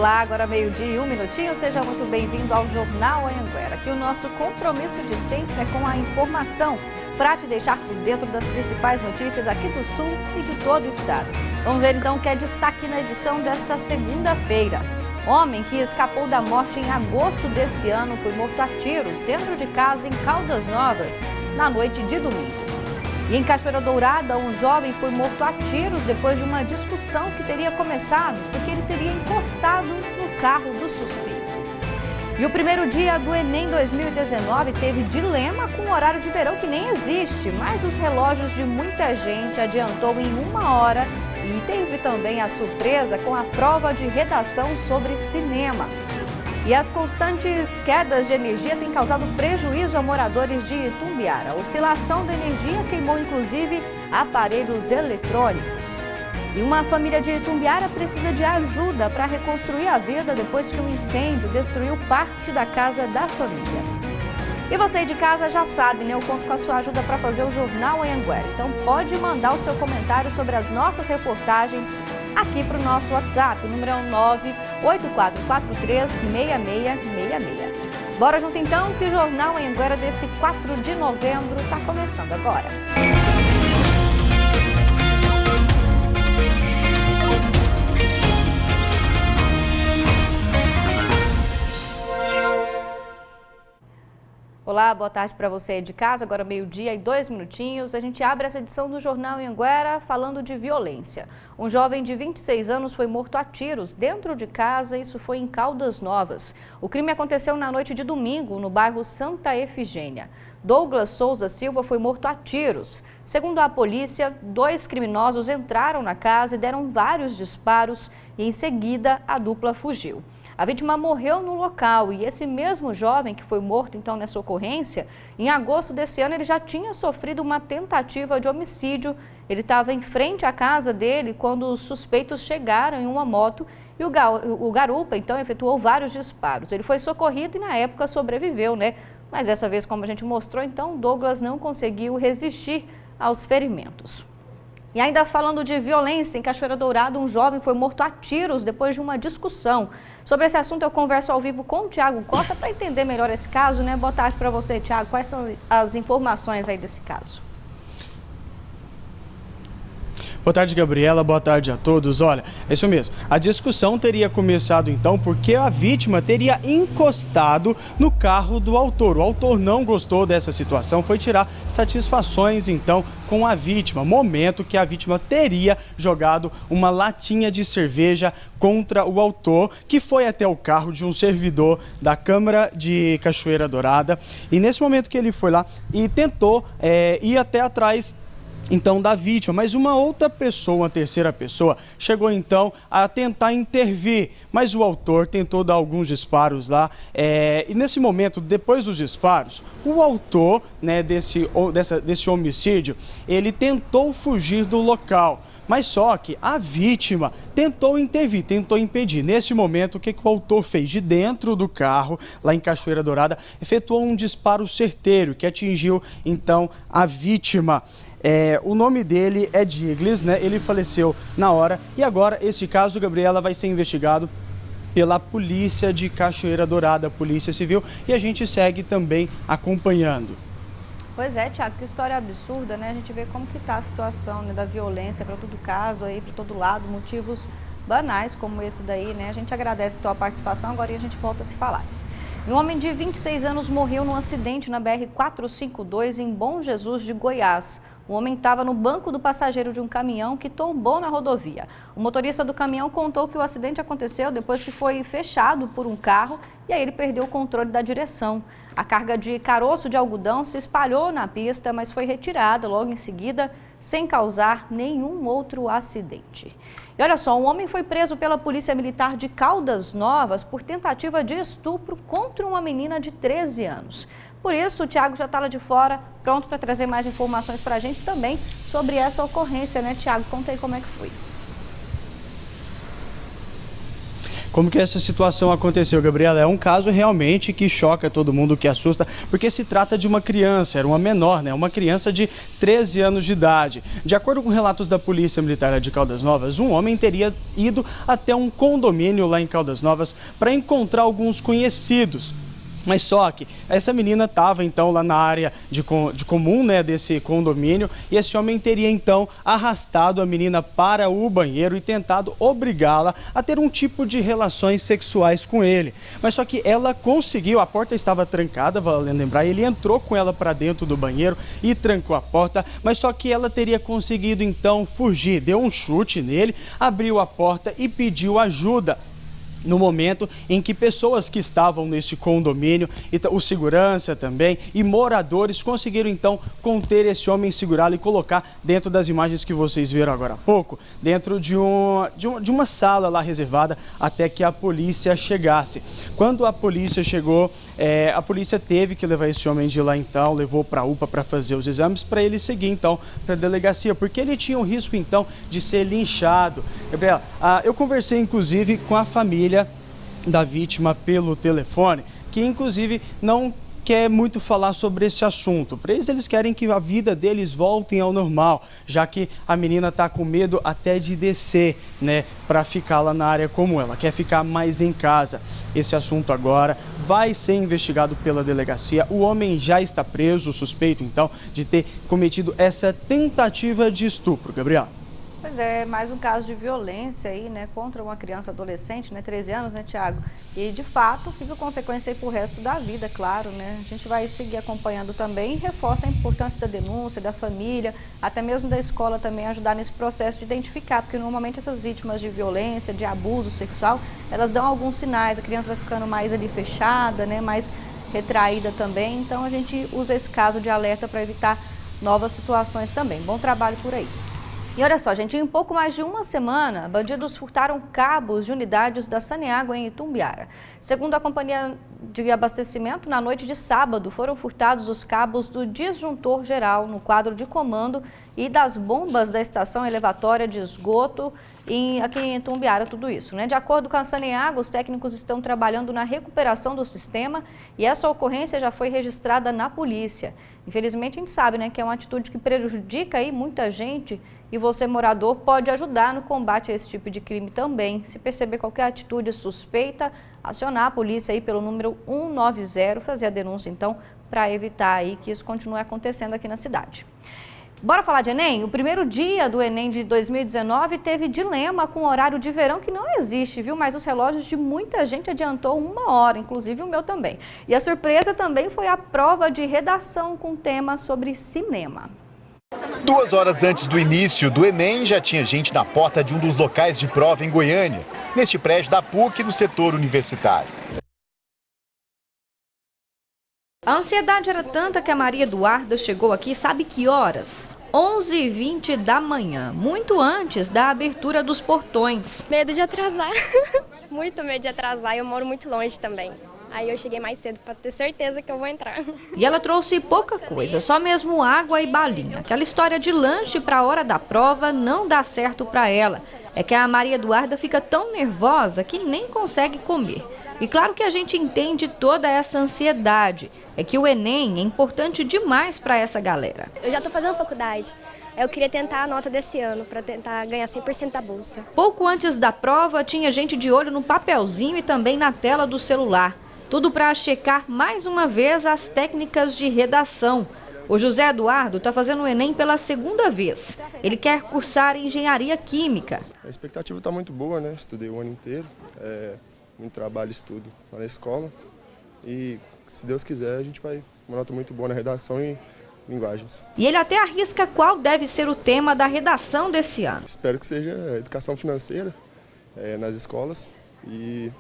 Olá, agora meio-dia e 1 minutinho, seja muito bem-vindo ao Jornal Anhanguera. Aqui o nosso compromisso de sempre é com a informação, para te deixar por dentro das principais notícias aqui do Sul e de todo o estado. Vamos ver então o que é destaque na edição desta segunda-feira. Homem que escapou da morte em agosto desse ano foi morto a tiros dentro de casa em Caldas Novas, na noite de domingo. E em Cachoeira Dourada, um jovem foi morto a tiros depois de uma discussão que teria começado porque ele teria encostado no carro do suspeito. E o primeiro dia do Enem 2019 teve dilema com o horário de verão que nem existe, mas os relógios de muita gente adiantou em 1 hora e teve também a surpresa com a prova de redação sobre cinema. E as constantes quedas de energia têm causado prejuízo a moradores de Itumbiara. A oscilação da energia queimou inclusive aparelhos eletrônicos. E uma família de Itumbiara precisa de ajuda para reconstruir a vida depois que um incêndio destruiu parte da casa da família. E você aí de casa já sabe, né? Eu conto com a sua ajuda para fazer o Jornal Anhanguera. Então pode mandar o seu comentário sobre as nossas reportagens aqui para o nosso WhatsApp. O número é o 984436666. Bora junto então que o Jornal Anhanguera desse 4 de novembro está começando agora. Olá, boa tarde para você aí de casa, agora meio-dia e 2 minutinhos. A gente abre essa edição do Jornal Anhanguera falando de violência. Um jovem de 26 anos foi morto a tiros dentro de casa, isso foi em Caldas Novas. O crime aconteceu na noite de domingo, no bairro Santa Efigênia. Douglas Souza Silva foi morto a tiros. Segundo a polícia, 2 criminosos entraram na casa e deram vários disparos e em seguida a dupla fugiu. A vítima morreu no local e esse mesmo jovem que foi morto então nessa ocorrência, em agosto desse ano ele já tinha sofrido uma tentativa de homicídio. Ele estava em frente à casa dele quando os suspeitos chegaram em uma moto e o garupa então efetuou vários disparos. Ele foi socorrido e na época sobreviveu, né? Mas dessa vez, como a gente mostrou, então Douglas não conseguiu resistir aos ferimentos. E ainda falando de violência, em Cachoeira Dourada, um jovem foi morto a tiros depois de uma discussão. Sobre esse assunto eu converso ao vivo com o Thiago Costa para entender melhor esse caso, né? Boa tarde para você, Thiago. Quais são as informações aí desse caso? Boa tarde, Gabriela. Boa tarde a todos. Olha, é isso mesmo. A discussão teria começado então porque a vítima teria encostado no carro do autor. O autor não gostou dessa situação, foi tirar satisfações então com a vítima. Momento que a vítima teria jogado uma latinha de cerveja contra o autor, que foi até o carro de um servidor da Câmara de Cachoeira Dourada. E nesse momento que ele foi lá e tentou ir até atrás então da vítima, mas uma outra pessoa, uma terceira pessoa, chegou então a tentar intervir, mas o autor tentou dar alguns disparos lá, e nesse momento, depois dos disparos, o autor, né, desse homicídio, ele tentou fugir do local. Mas só que a vítima tentou intervir, tentou impedir. Nesse momento, o que o autor fez? De dentro do carro, lá em Cachoeira Dourada, efetuou um disparo certeiro que atingiu então a vítima. O nome dele é Diglis, né? Ele faleceu na hora e agora esse caso, Gabriela, vai ser investigado pela Polícia de Cachoeira Dourada, Polícia Civil, e a gente segue também acompanhando. Pois é, Thiago, que história absurda, né? A gente vê como que está a situação, né, da violência para todo caso, aí para todo lado, motivos banais como esse daí, né? A gente agradece a tua participação, agora a gente volta a se falar. Um homem de 26 anos morreu num acidente na BR-452 em Bom Jesus de Goiás. O homem estava no banco do passageiro de um caminhão que tombou na rodovia. O motorista do caminhão contou que o acidente aconteceu depois que foi fechado por um carro e aí ele perdeu o controle da direção. A carga de caroço de algodão se espalhou na pista, mas foi retirada logo em seguida, sem causar nenhum outro acidente. E olha só, um homem foi preso pela Polícia Militar de Caldas Novas por tentativa de estupro contra uma menina de 13 anos. Por isso, o Thiago já está lá de fora, pronto para trazer mais informações para a gente também sobre essa ocorrência, né, Thiago? Conta aí como é que foi. Como que essa situação aconteceu, Gabriela? É um caso realmente que choca todo mundo, que assusta, porque se trata de uma criança, era uma menor, né? Uma criança de 13 anos de idade. De acordo com relatos da Polícia Militar de Caldas Novas, um homem teria ido até um condomínio lá em Caldas Novas para encontrar alguns conhecidos. Mas só que essa menina estava então lá na área de comum, né, desse condomínio, e esse homem teria então arrastado a menina para o banheiro e tentado obrigá-la a ter um tipo de relações sexuais com ele. Mas só que ela conseguiu, a porta estava trancada, vale lembrar, ele entrou com ela para dentro do banheiro e trancou a porta, mas só que ela teria conseguido então fugir, deu um chute nele, abriu a porta e pediu ajuda. No momento em que pessoas que estavam nesse condomínio, o segurança também e moradores conseguiram então conter esse homem, segurá-lo e colocar dentro das imagens que vocês viram agora há pouco, dentro de uma sala lá reservada até que a polícia chegasse. Quando a polícia chegou, a polícia teve que levar esse homem de lá então, levou para a UPA para fazer os exames, para ele seguir então para a delegacia, porque ele tinha o risco então de ser linchado. Gabriela, eu conversei inclusive com a família da vítima pelo telefone, que inclusive não quer muito falar sobre esse assunto. Para eles querem que a vida deles volte ao normal, já que a menina está com medo até de descer, né, para ficar lá na área comum. Ela quer ficar mais em casa. Esse assunto agora vai ser investigado pela delegacia. O homem já está preso, suspeito então de ter cometido essa tentativa de estupro. Gabriel. Pois é, mais um caso de violência aí, né, contra uma criança adolescente, né, 13 anos, né, Tiago? E, de fato, fica consequência aí pro resto da vida, claro, né? A gente vai seguir acompanhando também e reforça a importância da denúncia, da família, até mesmo da escola também ajudar nesse processo de identificar, porque normalmente essas vítimas de violência, de abuso sexual, elas dão alguns sinais, a criança vai ficando mais ali fechada, né, mais retraída também, então a gente usa esse caso de alerta para evitar novas situações também. Bom trabalho por aí. E olha só, gente, em pouco mais de uma semana, bandidos furtaram cabos de unidades da Saneágua em Itumbiara. Segundo a companhia de abastecimento, na noite de sábado foram furtados os cabos do disjuntor geral no quadro de comando e das bombas da estação elevatória de esgoto aqui em Itumbiara, tudo isso, né? De acordo com a Saneágua, os técnicos estão trabalhando na recuperação do sistema e essa ocorrência já foi registrada na polícia. Infelizmente, a gente sabe, né, que é uma atitude que prejudica aí muita gente e você, morador, pode ajudar no combate a esse tipo de crime também. Se perceber qualquer atitude suspeita, acionar a polícia aí pelo número 190, fazer a denúncia, então, para evitar aí que isso continue acontecendo aqui na cidade. Bora falar de Enem? O primeiro dia do Enem de 2019 teve dilema com o horário de verão que não existe, viu? Mas os relógios de muita gente adiantou 1 hora, inclusive o meu também. E a surpresa também foi a prova de redação com tema sobre cinema. 2 horas antes do início do Enem, já tinha gente na porta de um dos locais de prova em Goiânia, neste prédio da PUC, no setor universitário. A ansiedade era tanta que a Maria Eduarda chegou aqui, sabe que horas? 11h20 da manhã, muito antes da abertura dos portões. Medo de atrasar, muito medo de atrasar, eu moro muito longe também. Aí eu cheguei mais cedo para ter certeza que eu vou entrar. E ela trouxe pouca coisa, só mesmo água e balinha. Aquela história de lanche para a hora da prova não dá certo para ela. É que a Maria Eduarda fica tão nervosa que nem consegue comer. E claro que a gente entende toda essa ansiedade. É que o Enem é importante demais para essa galera. Eu já estou fazendo faculdade. Eu queria tentar a nota desse ano para tentar ganhar 100% da bolsa. Pouco antes da prova, tinha gente de olho no papelzinho e também na tela do celular. Tudo para checar mais uma vez as técnicas de redação. O José Eduardo está fazendo o Enem pela 2ª vez. Ele quer cursar engenharia química. A expectativa está muito boa, né? Estudei o ano inteiro, muito trabalho e estudo lá na escola. E, se Deus quiser, a gente vai uma nota muito boa na redação e linguagens. E ele até arrisca qual deve ser o tema da redação desse ano. Espero que seja educação financeira nas escolas e,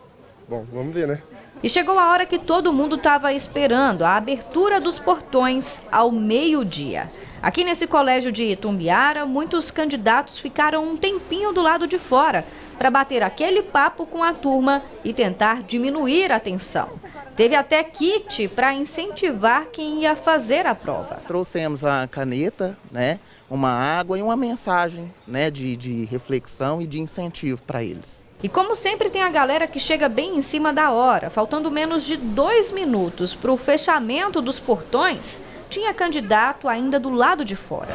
bom, vamos ver, né? E chegou a hora que todo mundo estava esperando, a abertura dos portões ao meio-dia. Aqui nesse colégio de Itumbiara, muitos candidatos ficaram um tempinho do lado de fora, para bater aquele papo com a turma e tentar diminuir a tensão. Teve até kit para incentivar quem ia fazer a prova. Trouxemos a caneta, né, uma água e uma mensagem, né, de reflexão e de incentivo para eles. E como sempre tem a galera que chega bem em cima da hora, faltando menos de 2 minutos para o fechamento dos portões, tinha candidato ainda do lado de fora.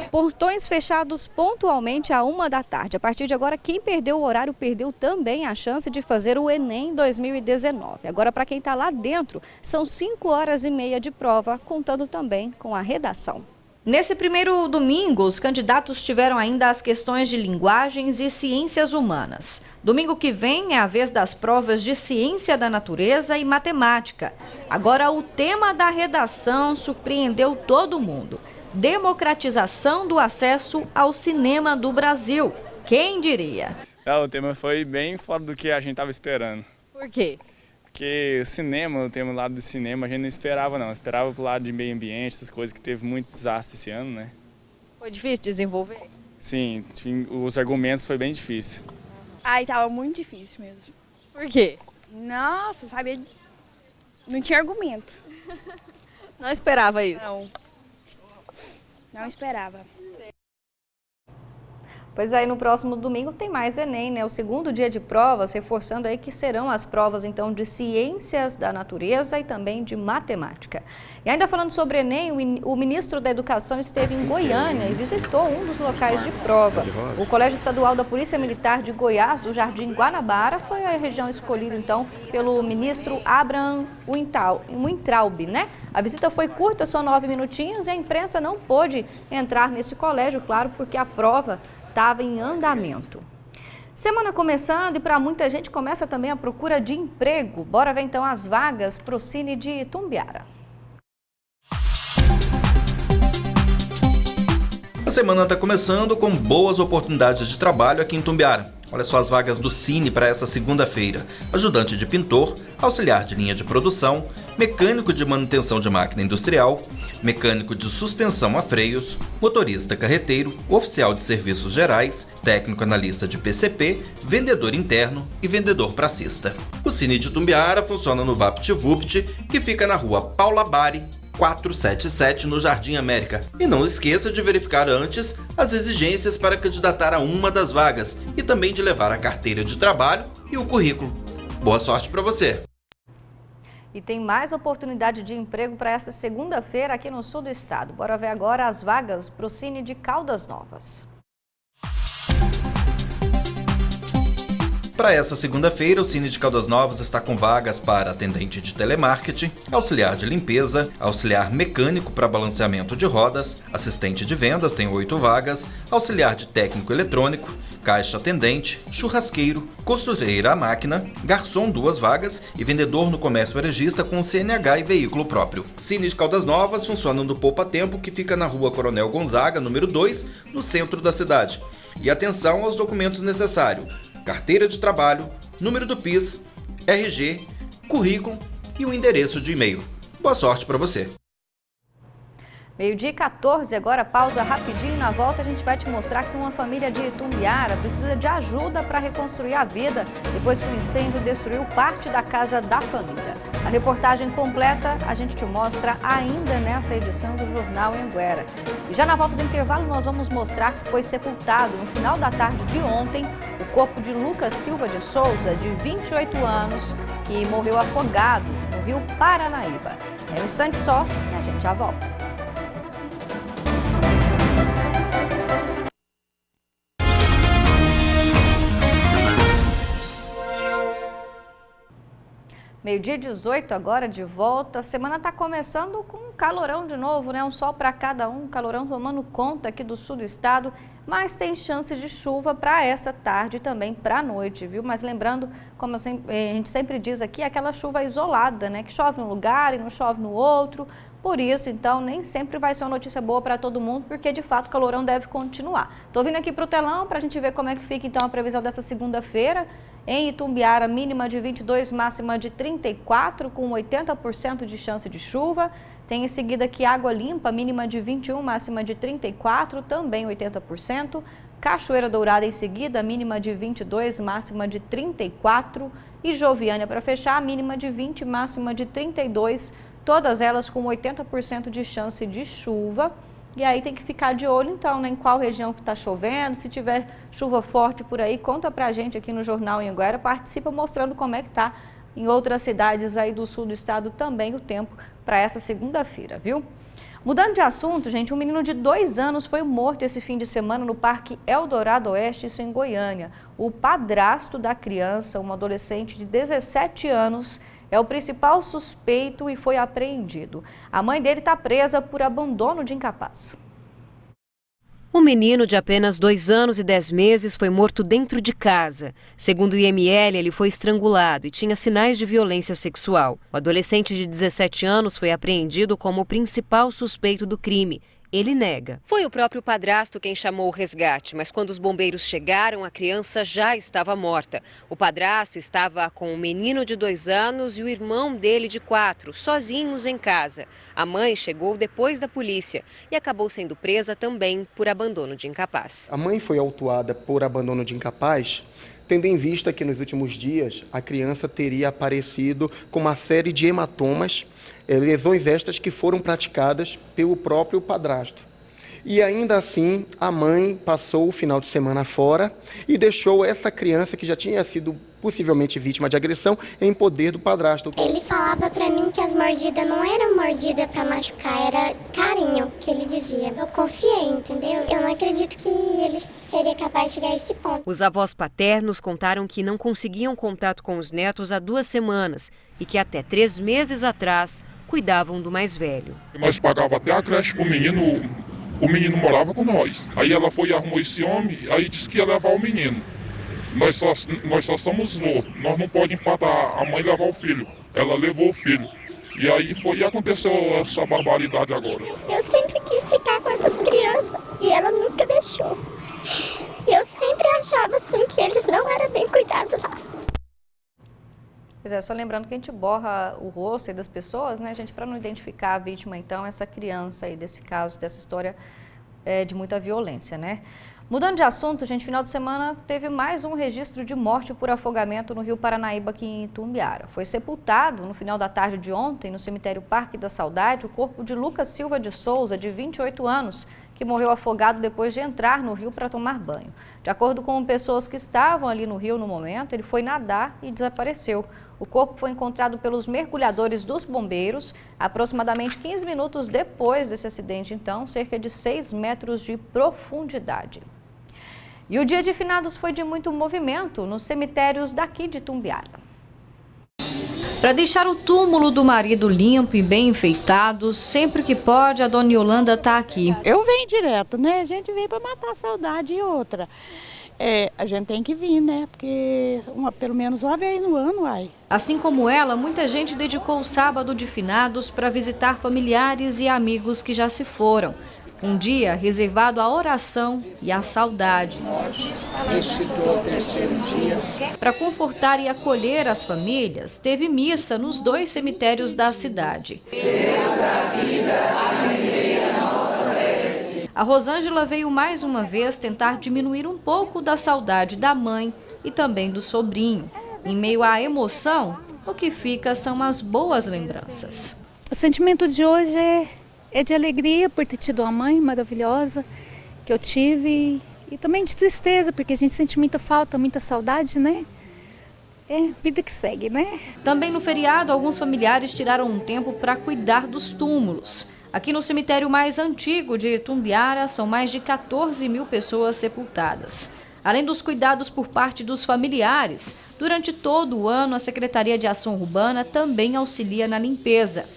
Portões fechados pontualmente à 1 da tarde. A partir de agora, quem perdeu o horário perdeu também a chance de fazer o Enem 2019. Agora, para quem está lá dentro, são 5 horas e meia de prova, contando também com a redação. Nesse primeiro domingo, os candidatos tiveram ainda as questões de linguagens e ciências humanas. Domingo que vem é a vez das provas de ciência da natureza e matemática. Agora, o tema da redação surpreendeu todo mundo: democratização do acesso ao cinema do Brasil. Quem diria? O tema foi bem fora do que a gente estava esperando. Por quê? Porque o cinema, o tema do lado do cinema, a gente não esperava não. Esperava pro lado de meio ambiente, essas coisas que teve muito desastre esse ano, né? Foi difícil desenvolver? Sim, os argumentos foi bem difícil. Ai, tava muito difícil mesmo. Por quê? Nossa, sabia? Não tinha argumento. Não esperava isso? Não esperava. Pois aí, no próximo domingo tem mais Enem, né? O segundo dia de provas, reforçando aí que serão as provas, então, de ciências da natureza e também de matemática. E ainda falando sobre Enem, o ministro da Educação esteve em Goiânia e visitou um dos locais de prova. O Colégio Estadual da Polícia Militar de Goiás, do Jardim Guanabara, foi a região escolhida, então, pelo ministro Abraham Weintraub, né? A visita foi curta, só 9 minutinhos, e a imprensa não pôde entrar nesse colégio, claro, porque a prova estava em andamento. Semana começando e para muita gente começa também a procura de emprego. Bora ver então as vagas para o Cine de Itumbiara. A semana está começando com boas oportunidades de trabalho aqui em Itumbiara. Olha só as vagas do Cine para essa segunda-feira: ajudante de pintor, auxiliar de linha de produção, mecânico de manutenção de máquina industrial, mecânico de suspensão a freios, motorista carreteiro, oficial de serviços gerais, técnico analista de PCP, vendedor interno e vendedor pracista. O Cine de Itumbiara funciona no VaptVupt, que fica na rua Paula Bari, 477, no Jardim América. E não esqueça de verificar antes as exigências para candidatar a uma das vagas e também de levar a carteira de trabalho e o currículo. Boa sorte para você! E tem mais oportunidade de emprego para essa segunda-feira aqui no sul do estado. Bora ver agora as vagas para o Cine de Caldas Novas. Para essa segunda-feira, o Cine de Caldas Novas está com vagas para atendente de telemarketing, auxiliar de limpeza, auxiliar mecânico para balanceamento de rodas, assistente de vendas, tem 8 vagas, auxiliar de técnico eletrônico, caixa atendente, churrasqueiro, costureira à máquina, garçom 2 vagas e vendedor no comércio varejista com CNH e veículo próprio. Cine de Caldas Novas funciona no Poupa Tempo, que fica na rua Coronel Gonzaga, número 2, no centro da cidade. E atenção aos documentos necessários: carteira de trabalho, número do PIS, RG, currículo e o endereço de e-mail. Boa sorte para você! 12h14, agora pausa rapidinho. Na volta a gente vai te mostrar que uma família de Itumbiara precisa de ajuda para reconstruir a vida depois que o incêndio destruiu parte da casa da família. A reportagem completa a gente te mostra ainda nessa edição do Jornal Anhanguera. E já na volta do intervalo nós vamos mostrar que foi sepultado no final da tarde de ontem o corpo de Lucas Silva de Souza, de 28 anos, que morreu afogado no rio Paranaíba. É um instante só e a gente já volta. Meio-dia 18 agora, de volta. A semana está começando com um calorão de novo, né? Um sol para cada um, calorão tomando conta aqui do sul do estado. mas tem chance de chuva para essa tarde e também para a noite, viu? Mas lembrando, como a gente sempre diz aqui, aquela chuva isolada, né? Que chove num lugar e não chove no outro. Por isso, então, nem sempre vai ser uma notícia boa para todo mundo, porque de fato o calorão deve continuar. Estou vindo aqui para o telão para a gente ver como é que fica então a previsão dessa segunda-feira. Em Itumbiara, mínima de 22, máxima de 34, com 80% de chance de chuva. Tem em seguida aqui Água Limpa, mínima de 21, máxima de 34, também 80%. Cachoeira Dourada em seguida, mínima de 22, máxima de 34. E Joviânia para fechar, mínima de 20, máxima de 32. Todas elas com 80% de chance de chuva. E aí tem que ficar de olho então, né, em qual região que está chovendo. Se tiver chuva forte por aí, conta pra gente aqui no Jornal Anhanguera. Participa mostrando como é que está em outras cidades aí do sul do estado também o tempo para essa segunda-feira, viu? Mudando de assunto, gente, um menino de 2 anos foi morto esse fim de semana no Parque Eldorado Oeste, isso em Goiânia. O padrasto da criança, uma adolescente de 17 anos, é o principal suspeito e foi apreendido. A mãe dele está presa por abandono de incapaz. O menino de apenas 2 anos e 10 meses foi morto dentro de casa. Segundo o IML, ele foi estrangulado e tinha sinais de violência sexual. O adolescente de 17 anos foi apreendido como o principal suspeito do crime. Ele nega. Foi o próprio padrasto quem chamou o resgate, mas quando os bombeiros chegaram, a criança já estava morta. O padrasto estava com o menino de 2 anos e o irmão dele de 4, sozinhos em casa. A mãe chegou depois da polícia e acabou sendo presa também por abandono de incapaz. A mãe foi autuada por abandono de incapaz, tendo em vista que nos últimos dias a criança teria aparecido com uma série de hematomas, lesões estas que foram praticadas pelo próprio padrasto. E ainda assim, a mãe passou o final de semana fora e deixou essa criança, que já tinha sido possivelmente vítima de agressão, em poder do padrasto. Ele falava pra mim que as mordidas não eram mordidas pra machucar, era carinho, que ele dizia. Eu confiei, entendeu? Eu não acredito que ele seria capaz de chegar a esse ponto. Os avós paternos contaram que não conseguiam contato com os netos há 2 semanas e que até 3 meses atrás cuidavam do mais velho. Nós pagávamos até a creche pro menino, o menino morava com nós. Aí ela foi e arrumou esse homem, aí disse que ia levar o menino. Nós só somos vô, nós não podemos empatar a mãe levar o filho. Ela levou o filho. E aí foi e aconteceu essa barbaridade agora. Eu sempre quis ficar com essas crianças e ela nunca deixou. E eu sempre achava assim que eles não eram bem cuidados lá. Pois é, só lembrando que a gente borra o rosto aí das pessoas, né, gente, para não identificar a vítima, então, essa criança aí desse caso, dessa história de muita violência, né? Mudando de assunto, gente, final de semana teve mais um registro de morte por afogamento no Rio Paranaíba, aqui em Itumbiara. Foi sepultado no final da tarde de ontem, no cemitério Parque da Saudade, o corpo de Lucas Silva de Souza, de 28 anos, que morreu afogado depois de entrar no rio para tomar banho. De acordo com pessoas que estavam ali no rio no momento, ele foi nadar e desapareceu. O corpo foi encontrado pelos mergulhadores dos bombeiros, aproximadamente 15 minutos depois desse acidente, então, cerca de 6 metros de profundidade. E o dia de finados foi de muito movimento nos cemitérios daqui de Itumbiara. Para deixar o túmulo do marido limpo e bem enfeitado, sempre que pode, a dona Yolanda está aqui. Eu venho direto, né? A gente vem para matar a saudade e outra. A gente tem que vir, né? Porque pelo menos uma vez no ano, ai. Assim como ela, muita gente dedicou o sábado de finados para visitar familiares e amigos que já se foram. Um dia reservado à oração e à saudade. Para confortar e acolher as famílias, teve missa nos 2 cemitérios da cidade. A Rosângela veio mais uma vez tentar diminuir um pouco da saudade da mãe e também do sobrinho. Em meio à emoção, o que fica são as boas lembranças. O sentimento de hoje é de alegria por ter tido uma mãe maravilhosa que eu tive e também de tristeza, porque a gente sente muita falta, muita saudade, né? É vida que segue, né? Também no feriado, alguns familiares tiraram um tempo para cuidar dos túmulos. Aqui no cemitério mais antigo de Itumbiara, são mais de 14 mil pessoas sepultadas. Além dos cuidados por parte dos familiares, durante todo o ano a Secretaria de Ação Urbana também auxilia na limpeza.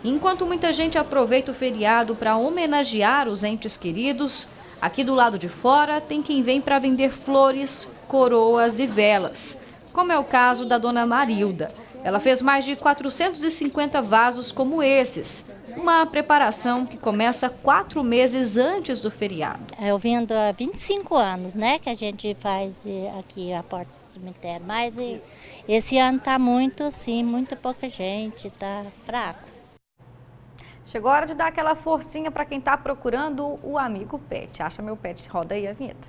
Enquanto muita gente aproveita o feriado para homenagear os entes queridos, Aqui do lado de fora tem quem vem para vender flores, coroas e velas, como é o caso da dona Marilda. Ela fez mais de 450 vasos como esses, uma preparação que começa 4 meses antes do feriado. Eu vindo há 25 anos, né, que a gente faz aqui a porta do cemitério, mas esse ano está muito, assim, muito pouca gente, está fraco. Chegou a hora de dar aquela forcinha para quem está procurando o amigo pet. Acha meu pet, roda aí a vinheta.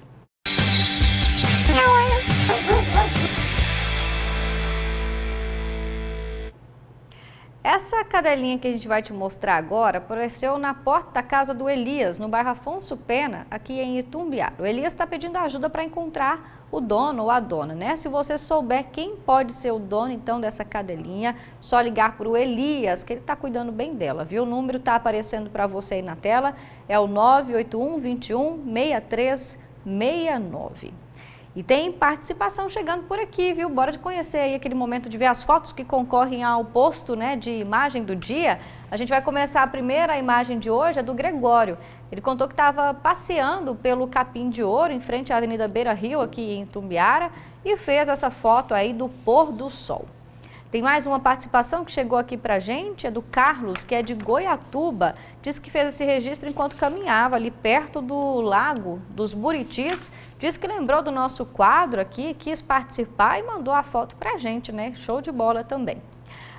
Essa cadelinha que a gente vai te mostrar agora apareceu na porta da casa do Elias, no bairro Afonso Pena, aqui em Itumbiara. O Elias está pedindo ajuda para encontrar o dono ou a dona, né? Se você souber quem pode ser o dono, então, dessa cadelinha, só ligar para o Elias, que ele está cuidando bem dela, viu? O número está aparecendo para você aí na tela, é o 981 21 6369. E tem participação chegando por aqui, viu? Bora de conhecer aí aquele momento de ver as fotos que concorrem ao posto, né, de imagem do dia. A gente vai começar a primeira imagem de hoje, é do Gregório. Ele contou que estava passeando pelo Capim de Ouro, em frente à Avenida Beira Rio, aqui em Itumbiara, e fez essa foto aí do pôr do sol. Tem mais uma participação que chegou aqui pra gente, é do Carlos, que é de Goiatuba. Diz que fez esse registro enquanto caminhava ali perto do Lago dos Buritis. Diz que lembrou do nosso quadro aqui, quis participar e mandou a foto pra gente, né? Show de bola também.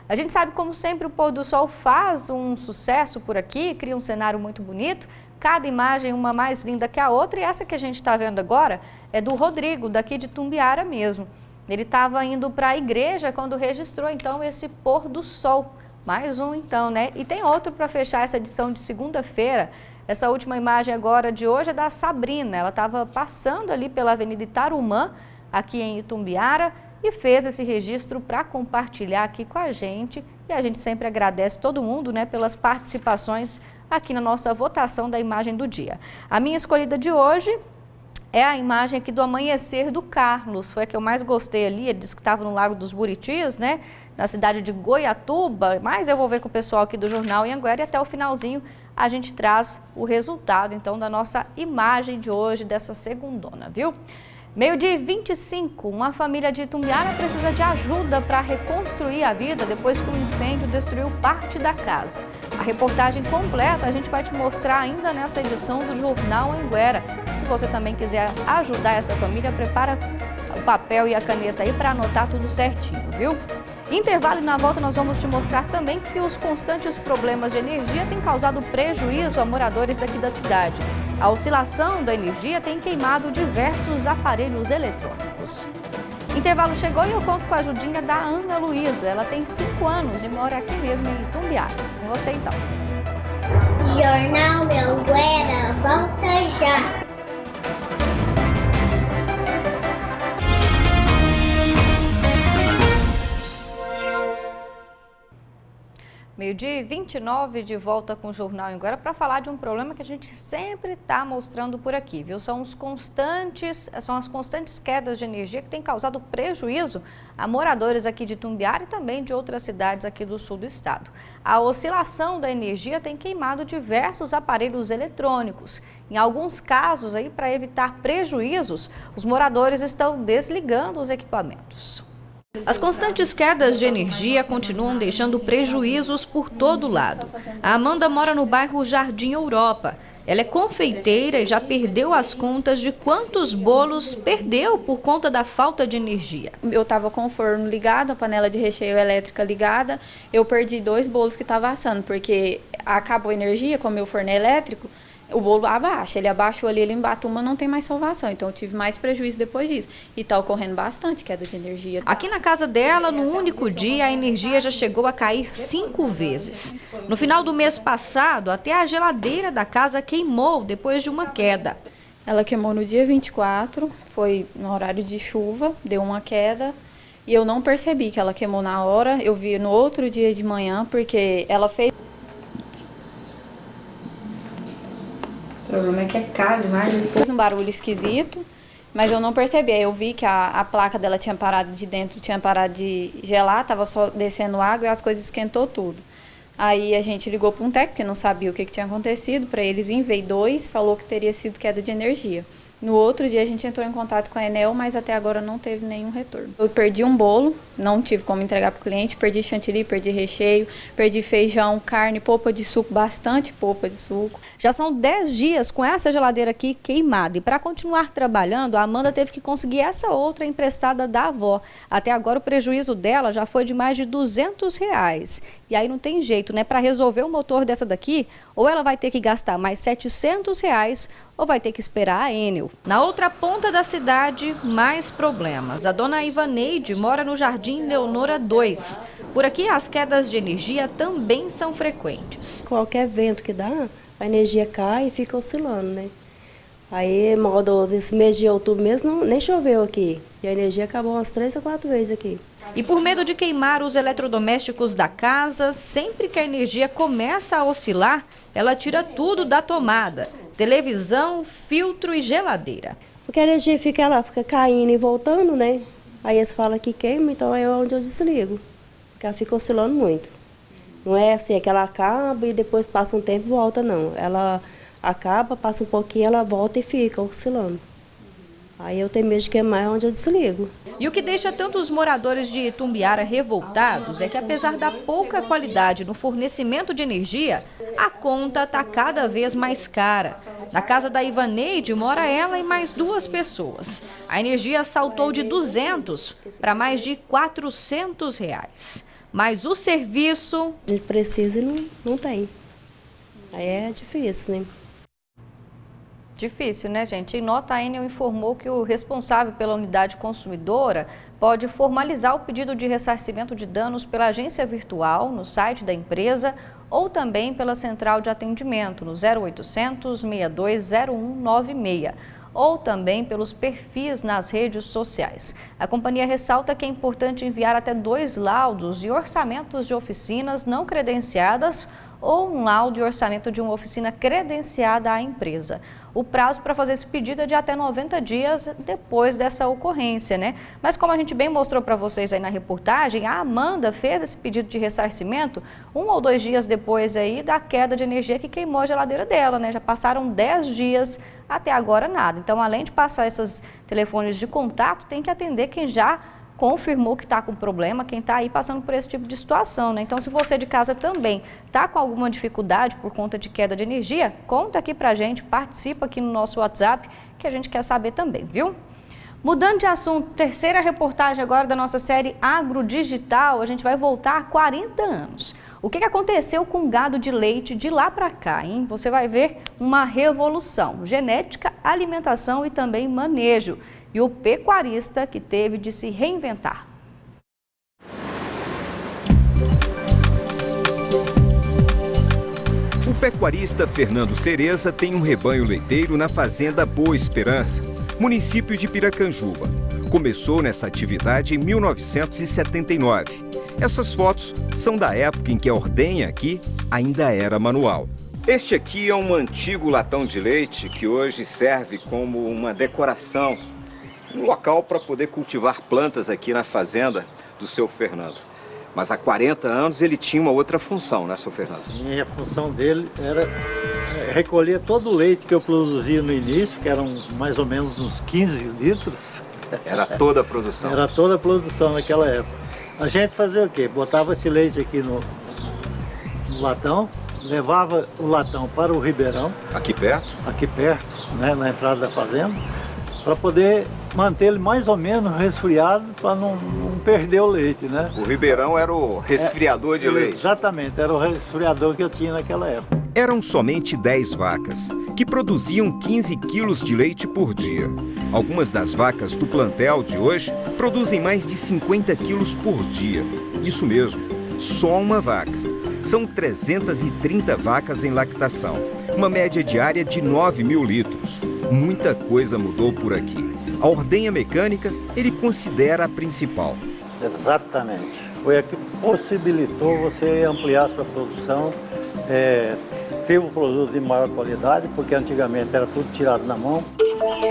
A gente sabe, como sempre, o pôr do sol faz um sucesso por aqui, cria um cenário muito bonito. Cada imagem uma mais linda que a outra, e essa que a gente está vendo agora é do Rodrigo, daqui de Itumbiara mesmo. Ele estava indo para a igreja quando registrou, então, esse pôr do sol. Mais um, então, né? E tem outro para fechar essa edição de segunda-feira. Essa última imagem agora de hoje é da Sabrina. Ela estava passando ali pela Avenida Itarumã, aqui em Itumbiara, e fez esse registro para compartilhar aqui com a gente. E a gente sempre agradece todo mundo, né, pelas participações aqui na nossa votação da imagem do dia. A minha escolhida de hoje é a imagem aqui do amanhecer do Carlos, foi a que eu mais gostei ali. Ele disse que estava no Lago dos Buritis, né, na cidade de Goiatuba, mas eu vou ver com o pessoal aqui do Jornal Anhanguera e até o finalzinho a gente traz o resultado, então, da nossa imagem de hoje, dessa segundona, viu? 12h25, uma família de Itumbiara precisa de ajuda para reconstruir a vida depois que um incêndio destruiu parte da casa. A reportagem completa a gente vai te mostrar ainda nessa edição do Jornal Anhanguera. Se você também quiser ajudar essa família, prepara o papel e a caneta aí para anotar tudo certinho, viu? Intervalo e na volta nós vamos te mostrar também que os constantes problemas de energia têm causado prejuízo a moradores daqui da cidade. A oscilação da energia tem queimado diversos aparelhos eletrônicos. Intervalo chegou e eu conto com a ajudinha da Ana Luísa. Ela tem 5 anos e mora aqui mesmo em Itumbiara. Com você então. Jornal Anhanguera, volta já! 12h29, de volta com o Jornal Anhanguera para falar de um problema que a gente sempre está mostrando por aqui, viu? São as constantes quedas de energia que têm causado prejuízo a moradores aqui de Itumbiara e também de outras cidades aqui do sul do estado. A oscilação da energia tem queimado diversos aparelhos eletrônicos. Em alguns casos, aí, para evitar prejuízos, os moradores estão desligando os equipamentos. As constantes quedas de energia continuam deixando prejuízos por todo lado. A Amanda mora no bairro Jardim Europa. Ela é confeiteira e já perdeu as contas de quantos bolos perdeu por conta da falta de energia. Eu estava com o forno ligado, a panela de recheio elétrica ligada. Eu perdi 2 bolos que estavam assando, porque acabou a energia, como meu forno é elétrico. O bolo abaixa, ele abaixou ali, ele embatuma, não tem mais salvação. Então eu tive mais prejuízo depois disso. E tá ocorrendo bastante queda de energia. Aqui na casa dela, no único dia, a energia já chegou a cair 5 vezes. No final do mês passado, até a geladeira da casa queimou depois de uma queda. Ela queimou no dia 24, foi no horário de chuva, deu uma queda. E eu não percebi que ela queimou na hora, eu vi no outro dia de manhã, porque ela fez... O problema é que é caro demais. Fez um barulho esquisito, mas eu não percebi. Eu vi que a placa dela tinha parado de dentro, tinha parado de gelar, estava só descendo água e as coisas esquentou tudo. Aí a gente ligou para um técnico, porque não sabia o que tinha acontecido, para eles virem, veio 2, falou que teria sido queda de energia. No outro dia a gente entrou em contato com a Enel, mas até agora não teve nenhum retorno. Eu perdi um bolo, não tive como entregar para o cliente, perdi chantilly, perdi recheio, perdi feijão, carne, polpa de suco, bastante polpa de suco. Já são 10 dias com essa geladeira aqui queimada e para continuar trabalhando, a Amanda teve que conseguir essa outra emprestada da avó. Até agora o prejuízo dela já foi de mais de R$200. E aí não tem jeito, né? Para resolver o motor dessa daqui, ou ela vai ter que gastar mais R$700 ou vai ter que esperar a Enel. Na outra ponta da cidade, mais problemas. A dona Ivaneide mora no Jardim Leonora 2. Por aqui, as quedas de energia também são frequentes. Qualquer vento que dá, a energia cai e fica oscilando, né? Aí, esse mês de outubro mesmo, nem choveu aqui. E a energia acabou umas 3 ou 4 vezes aqui. E por medo de queimar os eletrodomésticos da casa, sempre que a energia começa a oscilar, ela tira tudo da tomada. Televisão, filtro e geladeira. Porque a energia fica caindo e voltando, né? Aí eles falam que queima, então é onde eu desligo. Porque ela fica oscilando muito. Não é assim, é que ela acaba e depois passa um tempo e volta, não. Ela acaba, passa um pouquinho, ela volta e fica oscilando. Aí eu tenho medo de queimar, é onde eu desligo. E o que deixa tantos moradores de Itumbiara revoltados é que, apesar da pouca qualidade no fornecimento de energia, a conta está cada vez mais cara. Na casa da Ivaneide mora ela e mais 2 pessoas. A energia saltou de R$200 para mais de R$400. Mas o serviço... A gente precisa e não tem. Aí é difícil, né? Difícil, né, gente? Em nota, a Enel informou que o responsável pela unidade consumidora pode formalizar o pedido de ressarcimento de danos pela agência virtual, no site da empresa, ou também pela central de atendimento, no 0800 620196, ou também pelos perfis nas redes sociais. A companhia ressalta que é importante enviar até 2 laudos e orçamentos de oficinas não credenciadas ou um laudo e orçamento de uma oficina credenciada à empresa. O prazo para fazer esse pedido é de até 90 dias depois dessa ocorrência, né? Mas como a gente bem mostrou para vocês aí na reportagem, a Amanda fez esse pedido de ressarcimento 1 ou 2 dias depois aí da queda de energia que queimou a geladeira dela, né? Já passaram 10 dias, até agora nada. Então, além de passar esses telefones de contato, tem que atender quem já confirmou que está com problema, quem está aí passando por esse tipo de situação, né? Então, se você de casa também está com alguma dificuldade por conta de queda de energia, conta aqui pra gente, participa aqui no nosso WhatsApp, que a gente quer saber também, viu? Mudando de assunto, terceira reportagem agora da nossa série Agrodigital, a gente vai voltar a 40 anos. O que aconteceu com o gado de leite de lá para cá, hein? Você vai ver uma revolução, genética, alimentação e também manejo. E o pecuarista que teve de se reinventar. O pecuarista Fernando Cereza tem um rebanho leiteiro na fazenda Boa Esperança, município de Piracanjuba. Começou nessa atividade em 1979. Essas fotos são da época em que a ordenha aqui ainda era manual. Este aqui é um antigo latão de leite que hoje serve como uma decoração, um local para poder cultivar plantas aqui na fazenda do seu Fernando. Mas há 40 anos ele tinha uma outra função, né, seu Fernando? Sim, a função dele era recolher todo o leite que eu produzia no início, que eram mais ou menos uns 15 litros. Era toda a produção? Era toda a produção naquela época. A gente fazia o quê? Botava esse leite aqui no latão, levava o latão para o Ribeirão. Aqui perto? Aqui perto, né, na entrada da fazenda, para poder manter ele mais ou menos resfriado para não perder o leite, né? O Ribeirão era o resfriador de leite. Exatamente, era o resfriador que eu tinha naquela época. Eram somente 10 vacas, que produziam 15 quilos de leite por dia. Algumas das vacas do plantel de hoje produzem mais de 50 quilos por dia. Isso mesmo, só uma vaca. São 330 vacas em lactação, uma média diária de 9 mil litros. Muita coisa mudou por aqui. A ordenha mecânica ele considera a principal. Exatamente. Foi a que possibilitou você ampliar sua produção, ter um produto de maior qualidade, porque antigamente era tudo tirado na mão.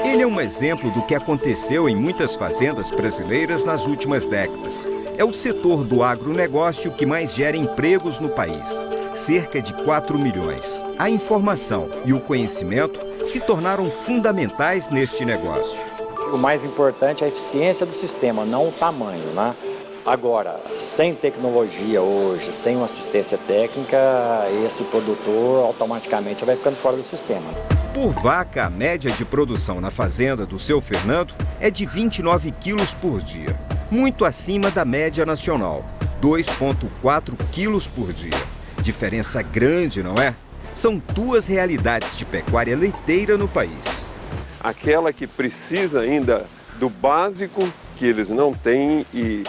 Ele é um exemplo do que aconteceu em muitas fazendas brasileiras nas últimas décadas. É o setor do agronegócio que mais gera empregos no país. cerca de 4 milhões. A informação e o conhecimento se tornaram fundamentais neste negócio. O mais importante é a eficiência do sistema, não o tamanho, né? Agora, sem tecnologia hoje, sem uma assistência técnica, esse produtor automaticamente vai ficando fora do sistema. Por vaca, a média de produção na fazenda do seu Fernando é de 29 quilos por dia, muito acima da média nacional, 2,4 quilos por dia. Diferença grande, não é? São duas realidades de pecuária leiteira no país. Aquela que precisa ainda do básico, que eles não têm e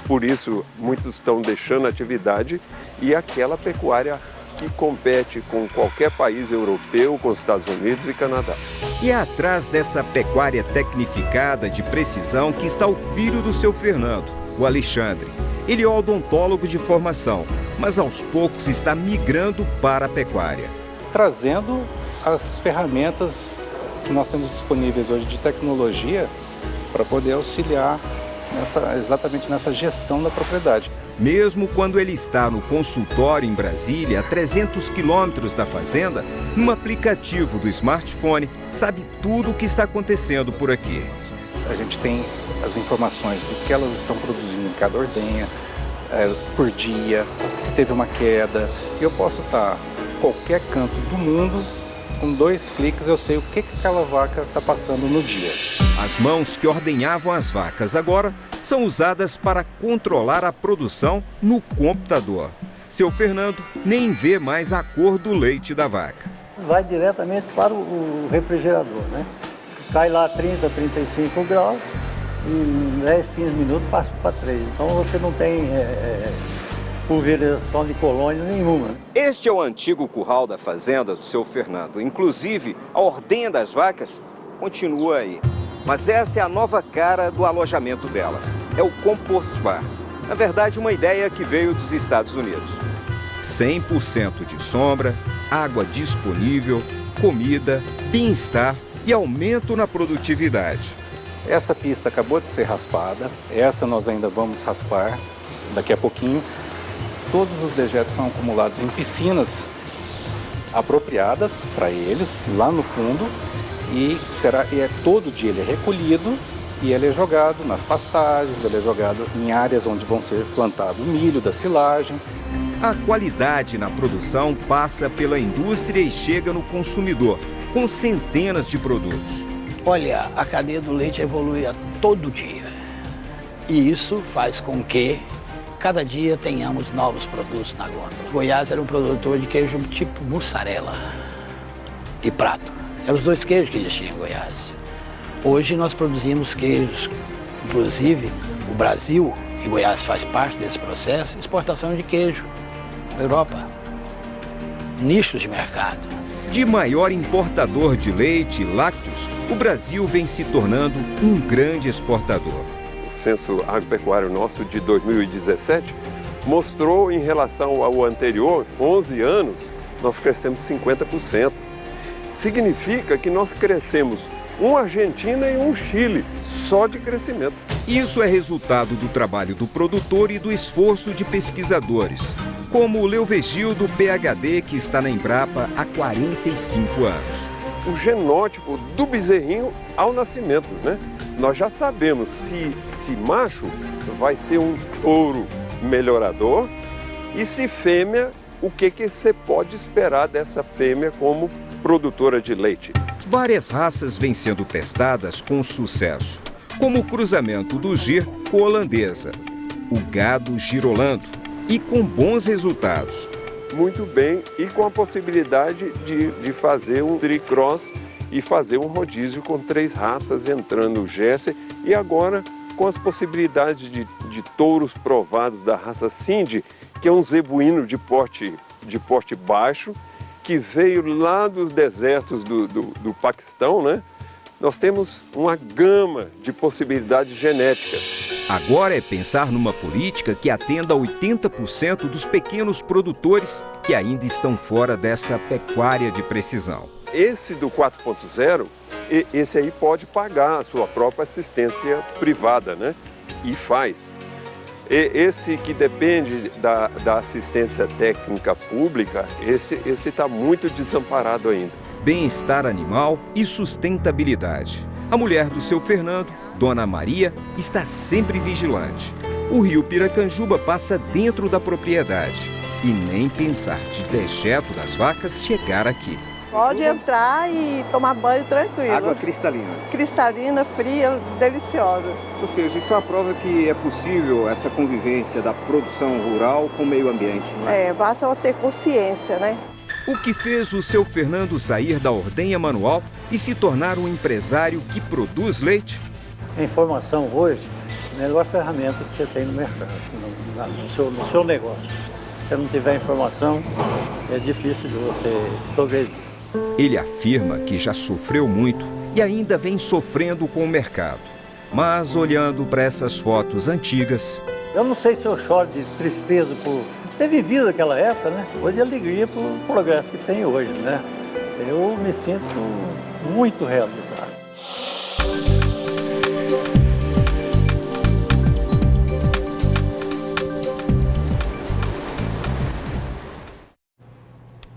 por isso muitos estão deixando a atividade, e aquela pecuária que compete com qualquer país europeu, com os Estados Unidos e Canadá. E é atrás dessa pecuária tecnificada de precisão que está o filho do seu Fernando, o Alexandre. Ele é odontólogo de formação, mas aos poucos está migrando para a pecuária. Trazendo as ferramentas que nós temos disponíveis hoje de tecnologia para poder auxiliar exatamente nessa gestão da propriedade. Mesmo quando ele está no consultório em Brasília, a 300 quilômetros da fazenda, num aplicativo do smartphone, sabe tudo o que está acontecendo por aqui. A gente tem as informações do que elas estão produzindo em cada ordenha, por dia, se teve uma queda. Eu posso estar em qualquer canto do mundo, com 2 cliques eu sei o que aquela vaca está passando no dia. As mãos que ordenhavam as vacas agora são usadas para controlar a produção no computador. Seu Fernando nem vê mais a cor do leite da vaca. Vai diretamente para o refrigerador, né? Cai lá 30, 35 graus e em 10, 15 minutos passa para 3. Então você não tem pulverização de colônia nenhuma. Este é o antigo curral da fazenda do seu Fernando. Inclusive, a ordenha das vacas continua aí. Mas essa é a nova cara do alojamento delas. É o Compost Bar. Na verdade, uma ideia que veio dos Estados Unidos. 100% de sombra, água disponível, comida, bem-estar e aumento na produtividade. Essa pista acabou de ser raspada, essa nós ainda vamos raspar daqui a pouquinho. Todos os dejetos são acumulados em piscinas apropriadas para eles, lá no fundo, e todo dia ele é recolhido e ele é jogado nas pastagens, ele é jogado em áreas onde vão ser plantado o milho da silagem. A qualidade na produção passa pela indústria e chega no consumidor, com centenas de produtos. Olha, a cadeia do leite evolui a todo dia e isso faz com que cada dia tenhamos novos produtos na gôndola. Goiás era um produtor de queijo tipo mussarela e prato. Eram os 2 queijos que existiam em Goiás. Hoje nós produzimos queijos, inclusive o Brasil, e Goiás faz parte desse processo, exportação de queijo para a Europa. Nichos de mercado. De maior importador de leite e lácteos, o Brasil vem se tornando um grande exportador. O censo agropecuário nosso de 2017 mostrou, em relação ao anterior, 11 anos, nós crescemos 50%. Significa que nós crescemos uma Argentina e um Chile, só de crescimento. Isso é resultado do trabalho do produtor e do esforço de pesquisadores, como o Leovegildo PhD, que está na Embrapa há 45 anos. O genótipo do bezerrinho ao nascimento, né? Nós já sabemos se macho vai ser um touro melhorador e se fêmea, o que você pode esperar dessa fêmea como produtora de leite. Várias raças vêm sendo testadas com sucesso, como o cruzamento do Gir com a holandesa, o gado girolando, e com bons resultados. Muito bem, e com a possibilidade de fazer um tricross e fazer um rodízio com 3 raças, entrando o Jersey, e agora com as possibilidades de touros provados da raça Cindy, que é um zebuíno de porte baixo, que veio lá dos desertos do Paquistão, né? Nós temos uma gama de possibilidades genéticas. Agora é pensar numa política que atenda a 80% dos pequenos produtores que ainda estão fora dessa pecuária de precisão. Esse do 4.0, esse aí pode pagar a sua própria assistência privada, né? E faz. Esse que depende da assistência técnica pública, esse está muito desamparado ainda. Bem-estar animal e sustentabilidade. A mulher do seu Fernando, Dona Maria, está sempre vigilante. O rio Piracanjuba passa dentro da propriedade e nem pensar de dejeto das vacas chegar aqui. Pode entrar e tomar banho tranquilo. Água cristalina. Cristalina, fria, deliciosa. Ou seja, isso é uma prova que é possível essa convivência da produção rural com o meio ambiente. É, basta ter consciência, né? O que fez o seu Fernando sair da ordenha manual e se tornar um empresário que produz leite? A informação hoje é a melhor ferramenta que você tem no mercado, no seu negócio. Se você não tiver informação, é difícil de você progredir. Ele afirma que já sofreu muito e ainda vem sofrendo com o mercado. Mas olhando para essas fotos antigas... Eu não sei se eu choro de tristeza por ter vivido aquela época, né? Ou de alegria pelo progresso que tem hoje, né? Eu me sinto muito realizado.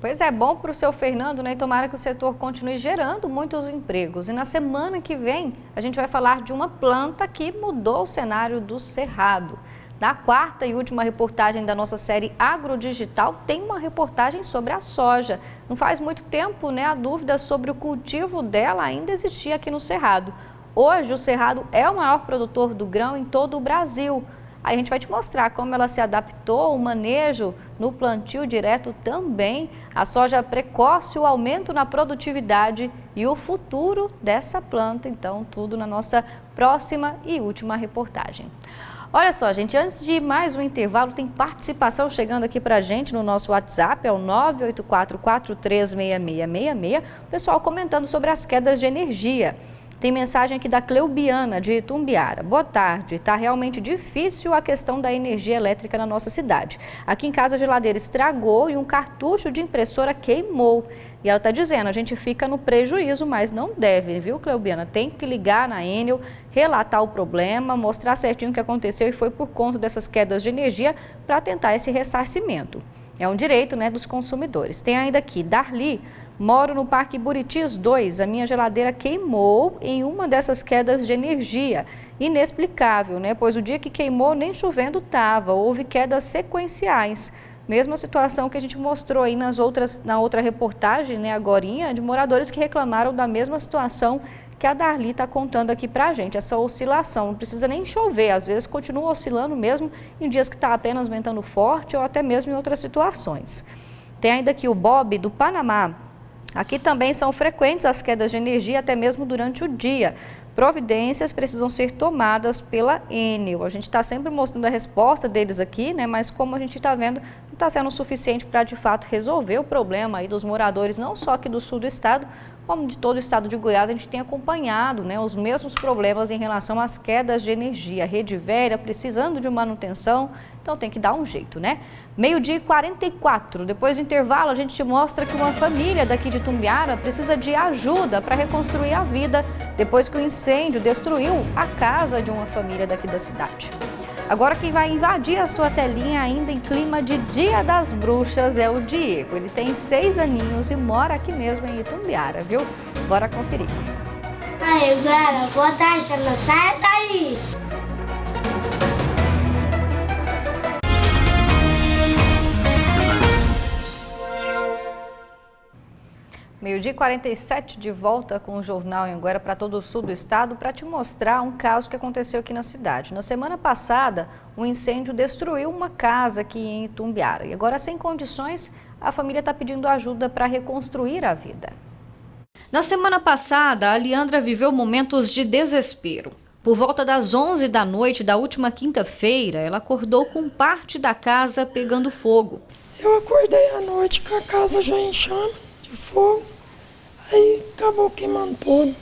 Pois é, bom para o seu Fernando, né? E tomara que o setor continue gerando muitos empregos. E na semana que vem, a gente vai falar de uma planta que mudou o cenário do Cerrado. Na quarta e última reportagem da nossa série Agrodigital, tem uma reportagem sobre a soja. Não faz muito tempo, né? A dúvida sobre o cultivo dela ainda existia aqui no Cerrado. Hoje, o Cerrado é o maior produtor do grão em todo o Brasil. Aí a gente vai te mostrar como ela se adaptou, o manejo no plantio direto também, a soja precoce, o aumento na produtividade e o futuro dessa planta. Então, tudo na nossa próxima e última reportagem. Olha só, gente, antes de mais um intervalo, tem participação chegando aqui pra gente no nosso WhatsApp, é o 984436666, o pessoal comentando sobre as quedas de energia. Tem mensagem aqui da Cleubiana, de Itumbiara. Boa tarde. Está realmente difícil a questão da energia elétrica na nossa cidade. Aqui em casa a geladeira estragou e um cartucho de impressora queimou. E ela está dizendo, a gente fica no prejuízo, mas não deve, viu, Cleubiana? Tem que ligar na Enel, relatar o problema, mostrar certinho o que aconteceu e foi por conta dessas quedas de energia para tentar esse ressarcimento. É um direito, né, dos consumidores. Tem ainda aqui, Darli. Moro no Parque Buritis 2, a minha geladeira queimou em uma dessas quedas de energia. Inexplicável, né? Pois o dia que queimou nem chovendo estava, houve quedas sequenciais. Mesma situação que a gente mostrou aí na outra reportagem, né, agorinha, de moradores que reclamaram da mesma situação que a Darli está contando aqui pra gente, essa oscilação. Não precisa nem chover, às vezes continua oscilando mesmo em dias que está apenas ventando forte ou até mesmo em outras situações. Tem ainda aqui o Bob do Panamá. Aqui também são frequentes as quedas de energia, até mesmo durante o dia. Providências precisam ser tomadas pela Enel. A gente está sempre mostrando a resposta deles aqui, né? Mas como a gente está vendo, não está sendo suficiente para, de fato, resolver o problema aí dos moradores, não só aqui do sul do estado, como de todo o estado de Goiás. A gente tem acompanhado, né, os mesmos problemas em relação às quedas de energia. A rede velha precisando de manutenção, então tem que dar um jeito, né? 12h44, depois do intervalo a gente te mostra que uma família daqui de Itumbiara precisa de ajuda para reconstruir a vida depois que o incêndio destruiu a casa de uma família daqui da cidade. Agora quem vai invadir a sua telinha ainda em clima de Dia das Bruxas é o Diego. Ele tem 6 aninhos e mora aqui mesmo em Itumbiara, viu? Bora conferir. Aí, galera, boa tarde, sai daí! 12h47, de volta com o Jornal Anhanguera para todo o sul do estado para te mostrar um caso que aconteceu aqui na cidade. Na semana passada, um incêndio destruiu uma casa aqui em Itumbiara. E agora, sem condições, a família está pedindo ajuda para reconstruir a vida. Na semana passada, a Leandra viveu momentos de desespero. Por volta das 11 da noite da última quinta-feira, ela acordou com parte da casa pegando fogo. Eu acordei à noite com a casa já em chama de fogo, aí acabou queimando tudo.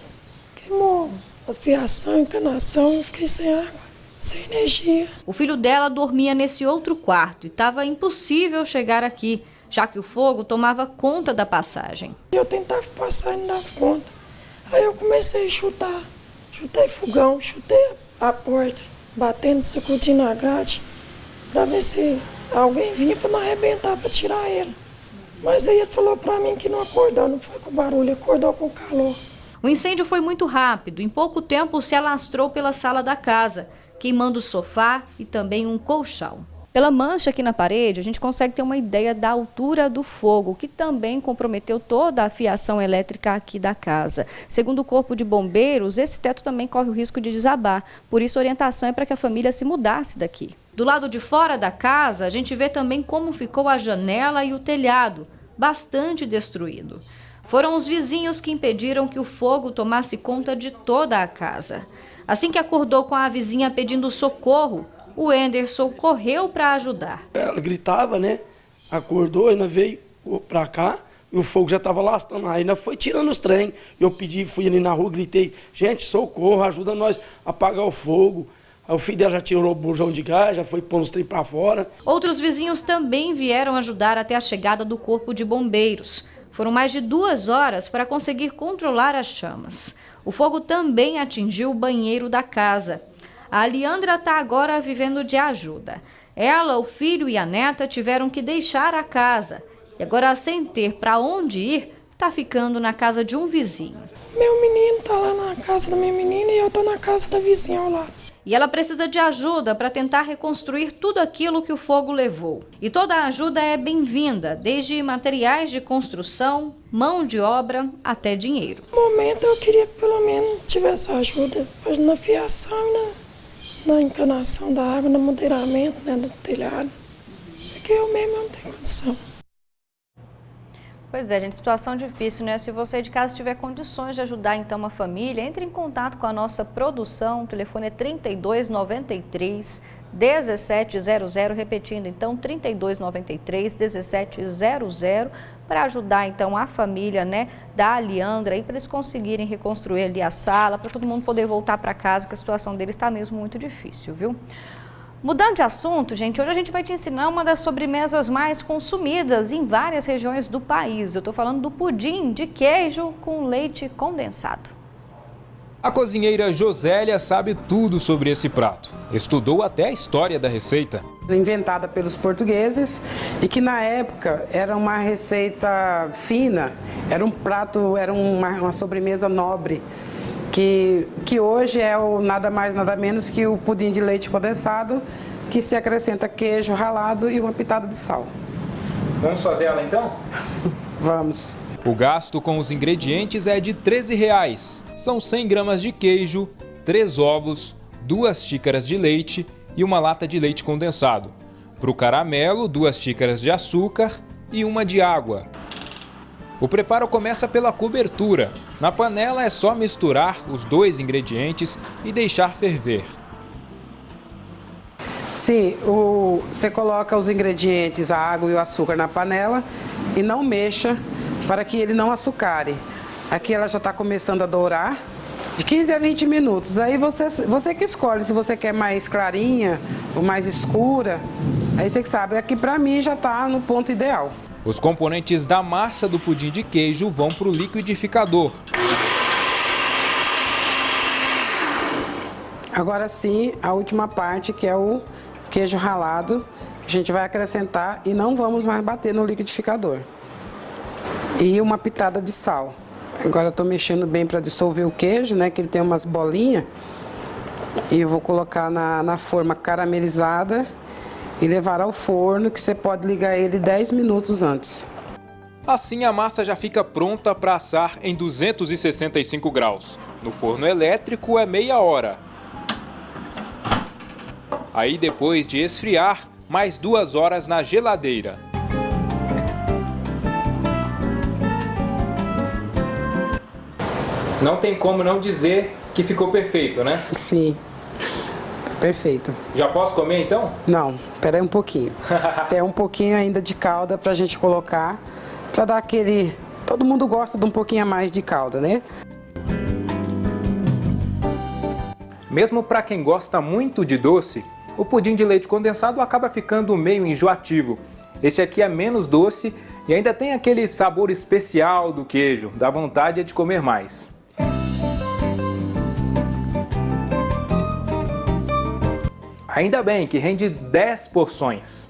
Queimou a fiação, encanação, eu fiquei sem água, sem energia. O filho dela dormia nesse outro quarto e estava impossível chegar aqui, já que o fogo tomava conta da passagem. Eu tentava passar e não dava conta. Aí eu comecei a chutar. Chutei fogão, chutei a porta, batendo, sacudindo a grade. para ver se alguém vinha para não arrebentar, para tirar ele. Mas aí ele falou para mim que não acordou, não foi com o barulho, acordou com o calor. O incêndio foi muito rápido. Em pouco tempo se alastrou pela sala da casa, queimando o sofá e também um colchão. Pela mancha aqui na parede, a gente consegue ter uma ideia da altura do fogo, que também comprometeu toda a fiação elétrica aqui da casa. Segundo o Corpo de Bombeiros, esse teto também corre o risco de desabar. Por isso, a orientação é para que a família se mudasse daqui. Do lado de fora da casa, a gente vê também como ficou a janela e o telhado, bastante destruído. Foram os vizinhos que impediram que o fogo tomasse conta de toda a casa. Assim que acordou com a vizinha pedindo socorro, o Enderson correu para ajudar. Ela gritava, né? Acordou, ainda veio para cá e o fogo já estava lastrando. Aí ainda foi tirando os trem. Eu pedi, fui ali na rua, gritei, gente, socorro, ajuda nós a apagar o fogo. Aí o filho dela já tirou o bujão de gás, já foi pondo os trem para fora. Outros vizinhos também vieram ajudar até a chegada do Corpo de Bombeiros. Foram mais de 2 horas para conseguir controlar as chamas. O fogo também atingiu o banheiro da casa. A Leandra está agora vivendo de ajuda. Ela, o filho e a neta tiveram que deixar a casa. E agora, sem ter para onde ir, está ficando na casa de um vizinho. Meu menino está lá na casa da minha menina e eu estou na casa da vizinha ao lado. E ela precisa de ajuda para tentar reconstruir tudo aquilo que o fogo levou. E toda a ajuda é bem-vinda, desde materiais de construção, mão de obra, até dinheiro. No momento eu queria que pelo menos tivesse ajuda na fiação e na encanação da água, no moderamento, né, do telhado. Porque eu mesmo não tenho condição. Pois é, gente, situação difícil, né? Se você de casa tiver condições de ajudar então uma família, entre em contato com a nossa produção. O telefone é 3293 1700, repetindo então 3293 1700, para ajudar então a família, né, da Leandra aí, para eles conseguirem reconstruir ali a sala, para todo mundo poder voltar para casa, que a situação deles está mesmo muito difícil, viu? Mudando de assunto, gente, hoje a gente vai te ensinar uma das sobremesas mais consumidas em várias regiões do país. Eu estou falando do pudim de queijo com leite condensado. A cozinheira Josélia sabe tudo sobre esse prato. Estudou até a história da receita. Inventada pelos portugueses e que na época era uma receita fina, era um prato, era uma sobremesa nobre. Que hoje é nada mais, nada menos que o pudim de leite condensado, que se acrescenta queijo ralado e uma pitada de sal. Vamos fazer ela então? Vamos. O gasto com os ingredientes é de R$ 13. São 100 gramas de queijo, 3 ovos, 2 xícaras de leite e uma lata de leite condensado. Para o caramelo, 2 xícaras de açúcar e uma de água. O preparo começa pela cobertura. Na panela é só misturar os 2 ingredientes e deixar ferver. Sim, você coloca os ingredientes, a água e o açúcar na panela e não mexa para que ele não açucare. Aqui ela já está começando a dourar, de 15 a 20 minutos. Aí você que escolhe se você quer mais clarinha ou mais escura. Aí você que sabe, aqui para mim já está no ponto ideal. Os componentes da massa do pudim de queijo vão para o liquidificador. Agora sim, a última parte, que é o queijo ralado, que a gente vai acrescentar e não vamos mais bater no liquidificador. E uma pitada de sal. Agora eu estou mexendo bem para dissolver o queijo, né, que ele tem umas bolinhas. E eu vou colocar na forma caramelizada e levar ao forno, que você pode ligar ele 10 minutos antes. Assim a massa já fica pronta para assar em 265 graus. No forno elétrico é meia hora. Aí depois de esfriar, mais 2 horas na geladeira. Não tem como não dizer que ficou perfeito, né? Sim. Perfeito. Já posso comer então? Não, espera aí um pouquinho. Tem um pouquinho ainda de calda pra gente colocar, pra dar aquele... Todo mundo gosta de um pouquinho a mais de calda, né? Mesmo para quem gosta muito de doce, o pudim de leite condensado acaba ficando meio enjoativo. Esse aqui é menos doce e ainda tem aquele sabor especial do queijo, dá vontade de comer mais. Ainda bem que rende 10 porções.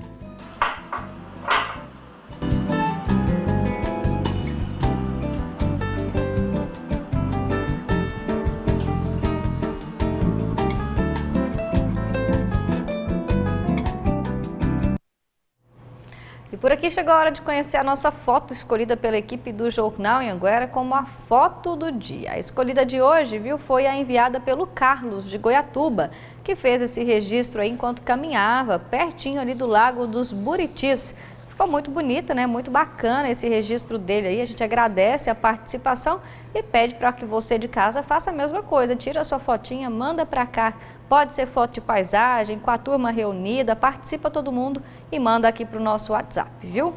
E por aqui chegou a hora de conhecer a nossa foto escolhida pela equipe do Jornal Anhanguera como a foto do dia. A escolhida de hoje, viu, foi a enviada pelo Carlos de Goiatuba, que fez esse registro aí enquanto caminhava pertinho ali do Lago dos Buritis. Ficou muito bonita, né? Muito bacana esse registro dele aí. A gente agradece a participação e pede para que você de casa faça a mesma coisa. Tira a sua fotinha, manda para cá. Pode ser foto de paisagem, com a turma reunida, participa todo mundo e manda aqui para o nosso WhatsApp, viu?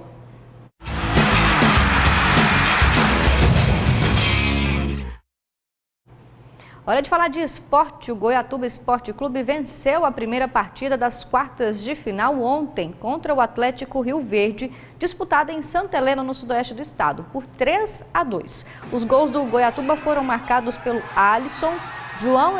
Hora de falar de esporte. O Goiatuba Esporte Clube venceu a primeira partida das quartas de final ontem contra o Atlético Rio Verde, disputada em Santa Helena, no sudoeste do estado, por 3-2. Os gols do Goiatuba foram marcados pelo Alisson, João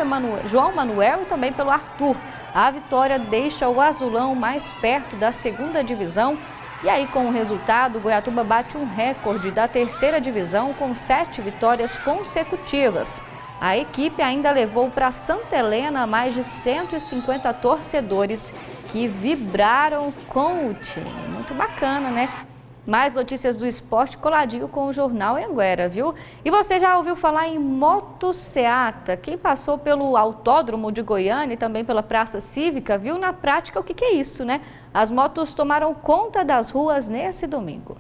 Manuel e também pelo Arthur. A vitória deixa o azulão mais perto da segunda divisão. E aí, com o resultado, o Goiatuba bate um recorde da terceira divisão com 7 vitórias consecutivas. A equipe ainda levou para Santa Helena mais de 150 torcedores que vibraram com o time. Muito bacana, né? Mais notícias do esporte coladinho com o Jornal Anhanguera, viu? E você já ouviu falar em motocicleta? Quem passou pelo Autódromo de Goiânia e também pela Praça Cívica viu na prática o que é isso, né? As motos tomaram conta das ruas nesse domingo.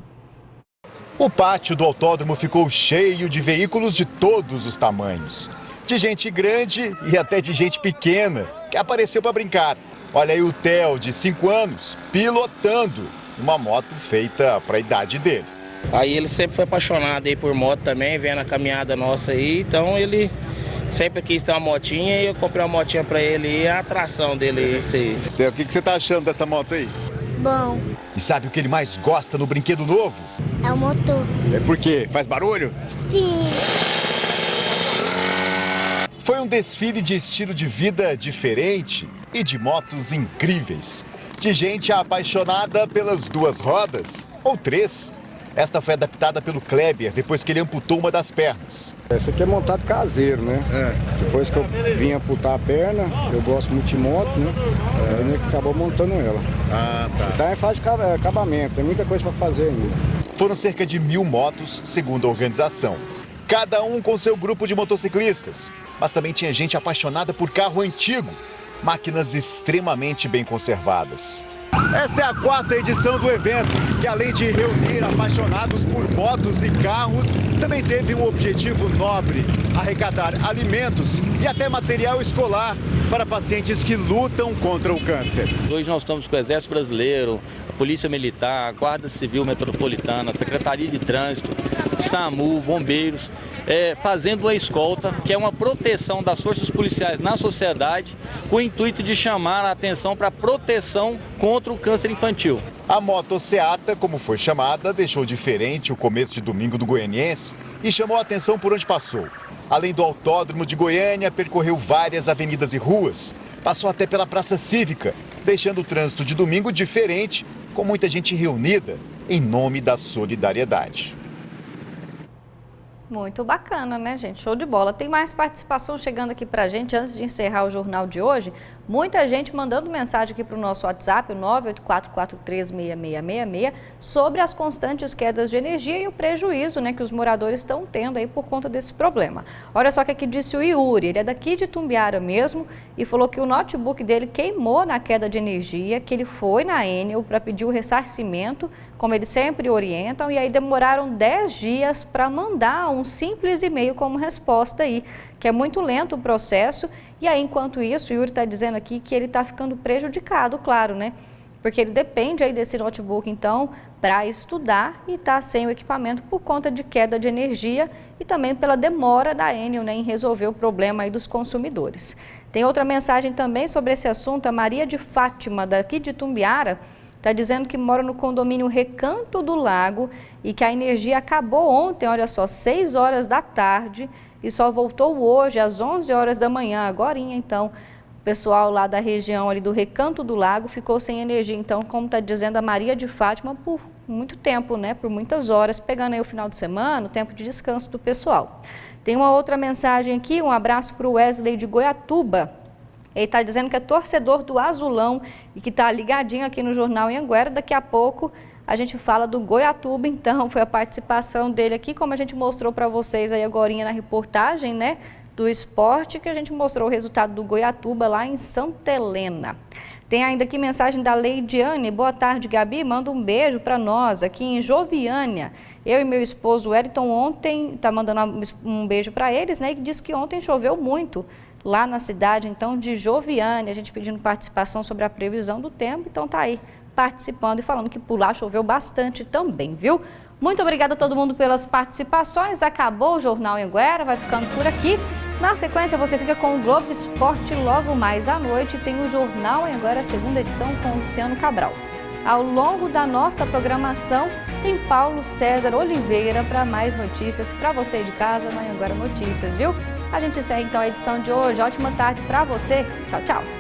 O pátio do autódromo ficou cheio de veículos de todos os tamanhos. De gente grande e até de gente pequena, que apareceu para brincar. Olha aí o Theo, de 5 anos, pilotando uma moto feita para a idade dele. Aí ele sempre foi apaixonado aí por moto também, vendo a caminhada nossa aí, então ele sempre quis ter uma motinha e eu comprei uma motinha para ele e a atração dele é isso aí. Theo, o que você tá achando dessa moto aí? Bom. E sabe o que ele mais gosta no brinquedo novo? É o motor. É por quê? Faz barulho? Sim. Foi um desfile de estilo de vida diferente e de motos incríveis. De gente apaixonada pelas 2 rodas, ou 3. Esta foi adaptada pelo Kleber depois que ele amputou uma das pernas. Essa aqui é montado caseiro, né? Depois que eu vim amputar a perna, eu gosto muito de moto, né? Aí que acabou montando ela. Tá. Então é fase de acabamento, tem muita coisa para fazer ainda. Foram cerca de 1000 motos, segundo a organização. Cada um com seu grupo de motociclistas. Mas também tinha gente apaixonada por carro antigo. Máquinas extremamente bem conservadas. Esta é a 4ª edição do evento, que além de reunir apaixonados por motos e carros, também teve um objetivo nobre: arrecadar alimentos e até material escolar para pacientes que lutam contra o câncer. Hoje nós estamos com o Exército Brasileiro, a Polícia Militar, a Guarda Civil Metropolitana, a Secretaria de Trânsito, SAMU, bombeiros, fazendo uma escolta, que é uma proteção das forças policiais na sociedade, com o intuito de chamar a atenção para a proteção contra o câncer infantil. A motocicleta, como foi chamada, deixou diferente o começo de domingo do goianiense e chamou a atenção por onde passou. Além do Autódromo de Goiânia, percorreu várias avenidas e ruas. Passou até pela Praça Cívica, deixando o trânsito de domingo diferente, com muita gente reunida em nome da solidariedade. Muito bacana, né, gente? Show de bola. Tem mais participação chegando aqui pra gente antes de encerrar o jornal de hoje. Muita gente mandando mensagem aqui para o nosso WhatsApp, o 984436666, sobre as constantes quedas de energia e o prejuízo, né, que os moradores estão tendo aí por conta desse problema. Olha só o que aqui disse o Yuri, ele é daqui de Tumbiara mesmo e falou que o notebook dele queimou na queda de energia, que ele foi na Enel para pedir o ressarcimento, como eles sempre orientam, e aí demoraram 10 dias para mandar um simples e-mail como resposta aí, que é muito lento o processo. E aí, enquanto isso, o Yuri está dizendo aqui que ele está ficando prejudicado, claro, né? Porque ele depende aí desse notebook, então, para estudar e está sem o equipamento por conta de queda de energia e também pela demora da Enel, né, em resolver o problema aí dos consumidores. Tem outra mensagem também sobre esse assunto, a Maria de Fátima, daqui de Tumbiara, está dizendo que mora no condomínio Recanto do Lago e que a energia acabou ontem, olha só, 6 horas da tarde e só voltou hoje às 11 horas da manhã, agorinha então. O pessoal lá da região ali do Recanto do Lago ficou sem energia, então, como está dizendo a Maria de Fátima, por muito tempo, né? Por muitas horas, pegando aí o final de semana, o tempo de descanso do pessoal. Tem uma outra mensagem aqui, um abraço para o Wesley de Goiatuba. Ele está dizendo que é torcedor do Azulão e que está ligadinho aqui no Jornal Anhanguera. Daqui a pouco a gente fala do Goiatuba, então, foi a participação dele aqui, como a gente mostrou para vocês aí agorinha na reportagem, né? Do esporte, que a gente mostrou o resultado do Goiatuba lá em Santa Helena. Tem ainda aqui mensagem da Leidiane. Boa tarde, Gabi. Manda um beijo para nós aqui em Joviânia. Eu e meu esposo Wellington ontem, tá mandando um beijo para eles, né? E disse que ontem choveu muito lá na cidade, então, de Joviânia. A gente pedindo participação sobre a previsão do tempo, então tá aí participando e falando que por lá choveu bastante também, viu? Muito obrigada a todo mundo pelas participações. Acabou o Jornal Anhanguera, vai ficando por aqui. Na sequência, você fica com o Globo Esporte. Logo mais à noite tem o Jornal Anhanguera, segunda edição, com o Luciano Cabral. Ao longo da nossa programação, tem Paulo César Oliveira para mais notícias para você de casa no Anhanguera Notícias, viu? A gente encerra então a edição de hoje. Ótima tarde para você. Tchau, tchau.